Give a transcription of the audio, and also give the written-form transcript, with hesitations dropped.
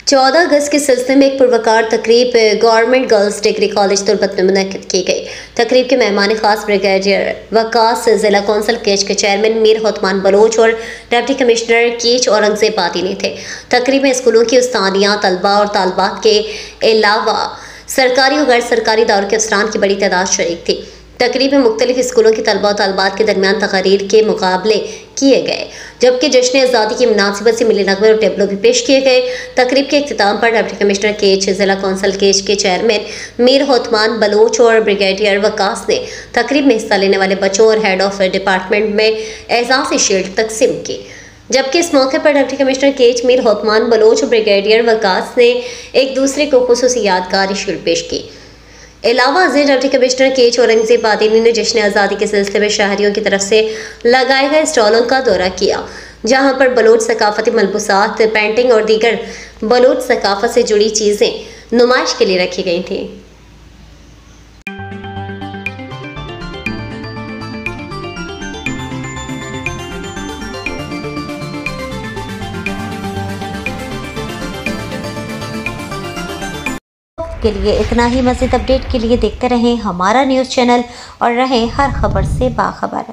14 अगस्त के सिलसिले में एक पुरवकार तकरीब government girls degree college Turbat में मुनक्किद की गई। तकरीब के मेहमान खास ब्रिगेडियर वकास, जिला कौंसिल केच के चेयरमैन मीर होतमान बलोच और डिप्टी कमिश्नर केच औरंगजेब बादीनी थे। तकरीब में स्कूलों की उस्तादियाँ, तलबा और तालबात के अलावा सरकारी और गैर सरकारी दायरों के अफसरान की बड़ी तादाद शरीक थी। तकरीब में मुख्तलिफ स्कूलों की तलबा और तालबात के दरमियान तकारीर के मुकाबले किए गए, जबकि जश्न आज़ादी की मुनासिबत से मिली नगमे और टेबलो भी पेश किए गए। तकरीब के अख्तिताम पर डिप्टी कमिश्नर केच, जिला कौंसिल केच के चेयरमैन मीर होतमान बलोच और ब्रिगेडियर वकास ने तकरीब में हिस्सा लेने वाले बच्चों और हेड ऑफ डिपार्टमेंट में एजाज़ी शील्ड तकसीम की। जबकि इस मौके पर डिप्टी कमिश्नर केच, मीर होतमान बलोच और ब्रिगेडियर वकास ने एक दूसरे को खुसूसी यादगार शील्ड पेश की। अलावा डिप्टी कमिश्नर केच औरंगजेब बादीनी ने जश्न आज़ादी के सिलसिले में शहरियों की तरफ से लगाए गए स्टॉलों का दौरा किया, जहां पर बलोच सकाफती मलबूसात, पेंटिंग और दीगर बलोच सकाफत से जुड़ी चीज़ें नुमाइश के लिए रखी गई थी। के लिए इतना ही। मज़ीद अपडेट के लिए देखते रहें हमारा न्यूज़ चैनल और रहें हर खबर से बाखबर।